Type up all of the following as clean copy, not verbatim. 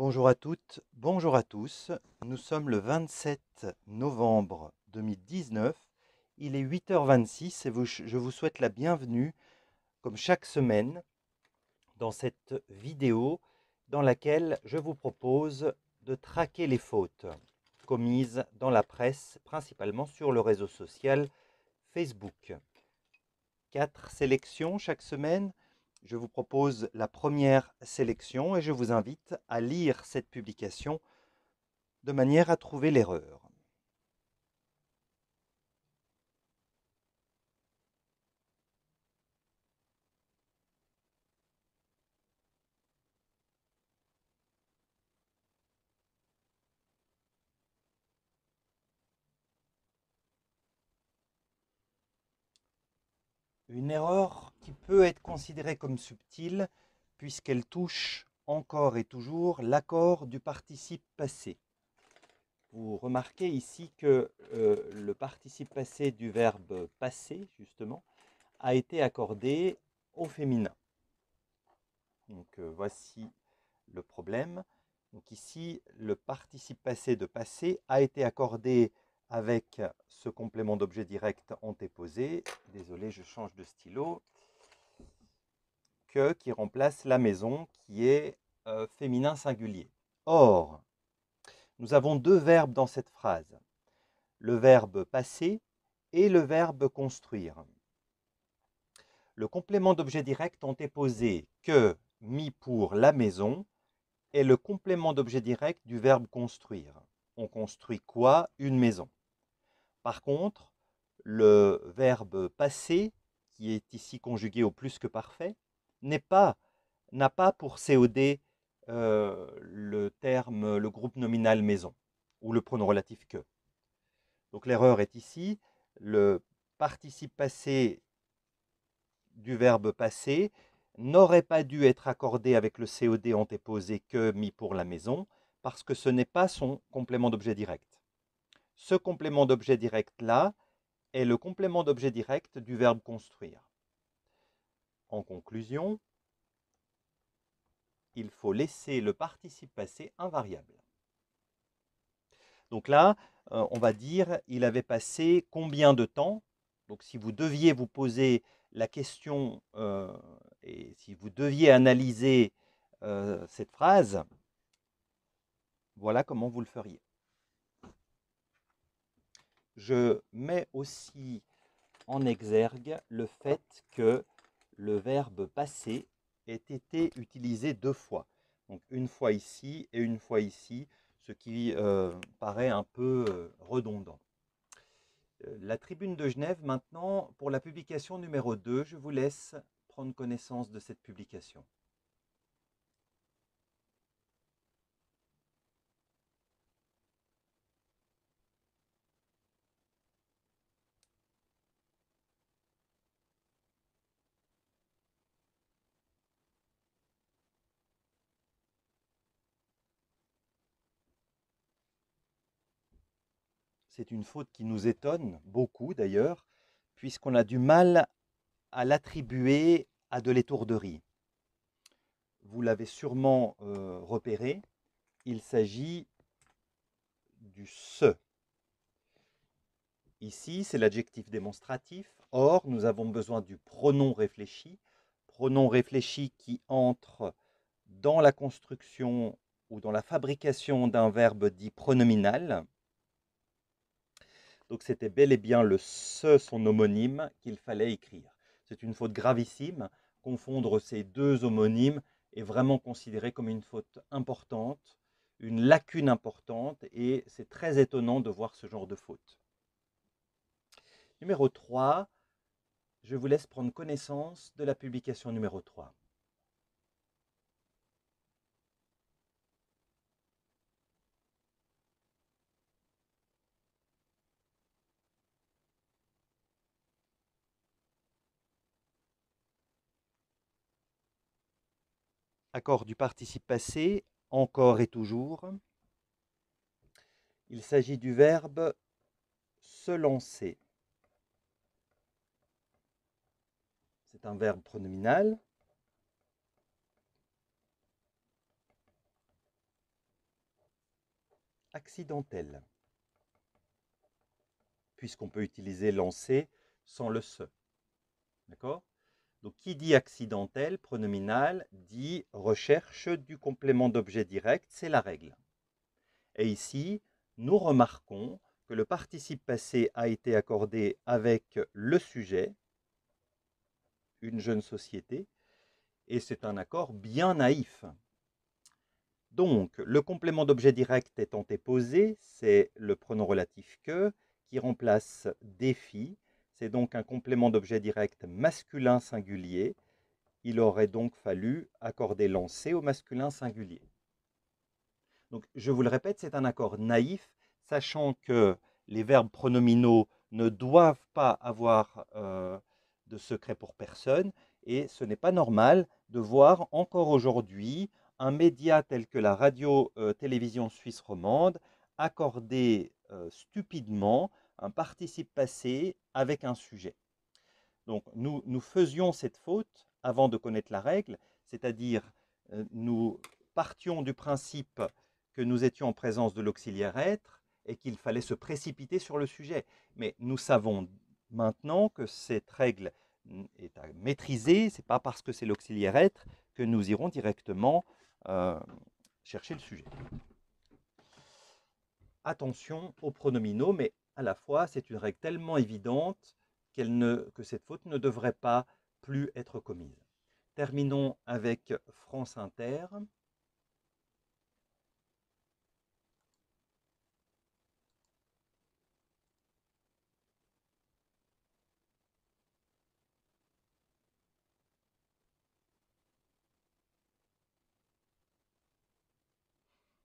Bonjour à toutes, bonjour à tous. Nous sommes le 27 novembre 2019. Il est 8h26 et je vous souhaite la bienvenue, comme chaque semaine, dans cette vidéo dans laquelle je vous propose de traquer les fautes commises dans la presse, principalement sur le réseau social Facebook. 4 sélections chaque semaine. Je vous propose la première sélection et je vous invite à lire cette publication de manière à trouver l'erreur. Une erreur qui peut être considérée comme subtile puisqu'elle touche encore et toujours l'accord du participe passé. Vous remarquez ici que le participe passé du verbe passer, justement, a été accordé au féminin. Donc voici le problème. Donc ici, le participe passé de passer a été accordé avec ce complément d'objet direct antéposé. Désolé, je change de stylo. Que qui remplace la maison qui est féminin singulier. Or, nous avons deux verbes dans cette phrase. Le verbe passer et le verbe construire. Le complément d'objet direct antéposé que mis pour la maison est le complément d'objet direct du verbe construire. On construit quoi? Une maison. Par contre, le verbe passer, qui est ici conjugué au plus que parfait, n'a pas pour COD le groupe nominal maison, ou le pronom relatif que. Donc l'erreur est ici, le participe passé du verbe passer n'aurait pas dû être accordé avec le COD antéposé que mis pour la maison, parce que ce n'est pas son complément d'objet direct. Ce complément d'objet direct-là est le complément d'objet direct du verbe construire. En conclusion, il faut laisser le participe passé invariable. Donc là, on va dire, il avait passé combien de temps? Donc si vous deviez vous poser la question et si vous deviez analyser cette phrase, voilà comment vous le feriez. Je mets aussi en exergue le fait que le verbe passer ait été utilisé deux fois. Donc une fois ici et une fois ici, ce qui paraît un peu redondant. La Tribune de Genève, maintenant, pour la publication numéro 2, je vous laisse prendre connaissance de cette publication. C'est une faute qui nous étonne beaucoup d'ailleurs, puisqu'on a du mal à l'attribuer à de l'étourderie. Vous l'avez sûrement repéré, il s'agit du se. Ici, c'est l'adjectif démonstratif. Or, nous avons besoin du pronom réfléchi qui entre dans la construction ou dans la fabrication d'un verbe dit pronominal. Donc c'était bel et bien le se, son homonyme, qu'il fallait écrire. C'est une faute gravissime. Confondre ces deux homonymes est vraiment considéré comme une faute importante, une lacune importante, et c'est très étonnant de voir ce genre de faute. Numéro 3, je vous laisse prendre connaissance de la publication numéro 3. Accord du participe passé, encore et toujours. Il s'agit du verbe se lancer. C'est un verbe pronominal. accidentel, puisqu'on peut utiliser lancer sans le se. D'accord? Donc, qui dit accidentel, pronominal, dit recherche du complément d'objet direct, c'est la règle. Et ici, nous remarquons que le participe passé a été accordé avec le sujet, une jeune société, et c'est un accord bien naïf. Donc, le complément d'objet direct étant posé, c'est le pronom relatif que qui remplace défi. C'est donc un complément d'objet direct masculin singulier. Il aurait donc fallu accorder lancer au masculin singulier. Donc, je vous le répète, c'est un accord naïf, sachant que les verbes pronominaux ne doivent pas avoir de secret pour personne, et ce n'est pas normal de voir encore aujourd'hui un média tel que la radio-télévision suisse romande accorder stupidement un participe passé avec un sujet. Donc nous faisions cette faute avant de connaître la règle, c'est-à-dire nous partions du principe que nous étions en présence de l'auxiliaire être et qu'il fallait se précipiter sur le sujet. Mais nous savons maintenant que cette règle est à maîtriser, ce n'est pas parce que c'est l'auxiliaire être que nous irons directement chercher le sujet. Attention aux pronominaux, mais à la fois c'est une règle tellement évidente que cette faute ne devrait pas plus être commise. Terminons avec France Inter.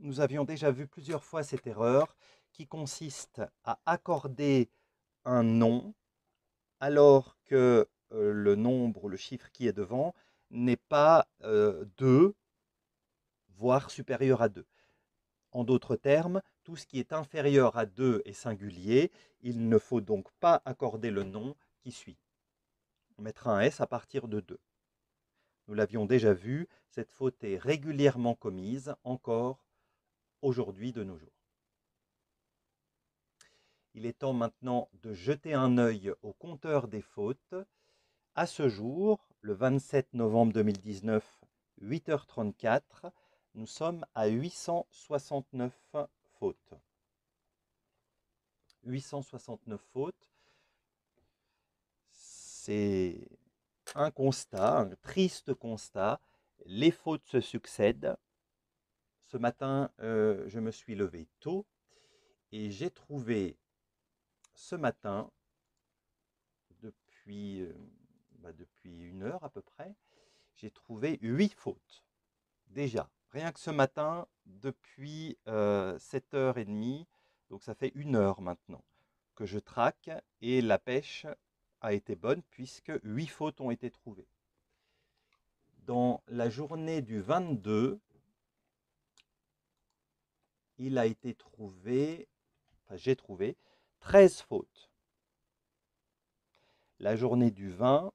Nous avions déjà vu plusieurs fois cette erreur qui consiste à accorder un nom alors que le nombre ou le chiffre qui est devant n'est pas 2, voire supérieur à 2. En d'autres termes, tout ce qui est inférieur à 2 est singulier, il ne faut donc pas accorder le nom qui suit. On mettra un S à partir de 2. Nous l'avions déjà vu, cette faute est régulièrement commise, encore aujourd'hui de nos jours. Il est temps maintenant de jeter un œil au compteur des fautes. À ce jour, le 27 novembre 2019, 8h34, nous sommes à 869 fautes. 869 fautes, c'est un constat, un triste constat. Les fautes se succèdent. Ce matin, je me suis levé tôt et j'ai trouvé ce matin, depuis 1 heure à peu près, j'ai trouvé 8 fautes. Déjà, rien que ce matin, depuis 7h30, donc ça fait 1 heure maintenant que je traque et la pêche a été bonne puisque 8 fautes ont été trouvées. Dans la journée du 22, il a été trouvé, j'ai trouvé 13 fautes. La journée du 20,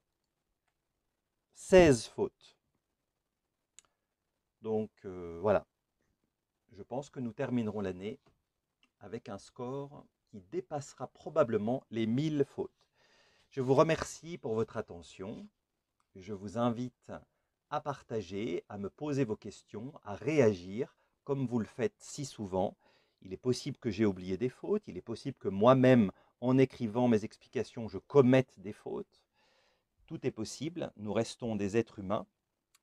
16 fautes. Donc voilà, je pense que nous terminerons l'année avec un score qui dépassera probablement les 1000 fautes. Je vous remercie pour votre attention. Je vous invite à partager, à me poser vos questions, à réagir comme vous le faites si souvent. Il est possible que j'ai oublié des fautes, il est possible que moi-même, en écrivant mes explications, je commette des fautes. Tout est possible, nous restons des êtres humains.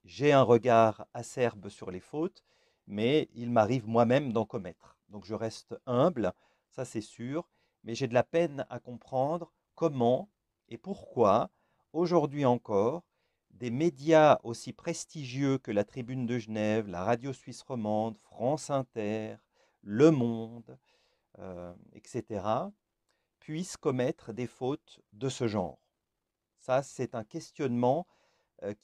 J'ai un regard acerbe sur les fautes, mais il m'arrive moi-même d'en commettre. Donc je reste humble, ça c'est sûr, mais j'ai de la peine à comprendre comment et pourquoi, aujourd'hui encore, des médias aussi prestigieux que la Tribune de Genève, la Radio Suisse Romande, France Inter, Le Monde, etc., puissent commettre des fautes de ce genre. Ça, c'est un questionnement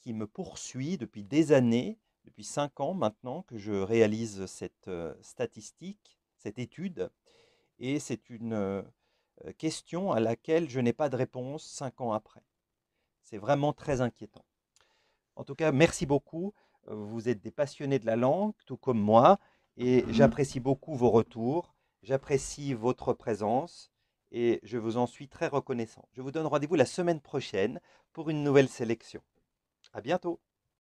qui me poursuit depuis des années, depuis 5 ans maintenant que je réalise cette statistique, cette étude, et c'est une question à laquelle je n'ai pas de réponse 5 ans après. C'est vraiment très inquiétant. En tout cas, merci beaucoup. Vous êtes des passionnés de la langue, tout comme moi, Et j'apprécie beaucoup vos retours, j'apprécie votre présence et je vous en suis très reconnaissant. Je vous donne rendez-vous la semaine prochaine pour une nouvelle sélection. À bientôt!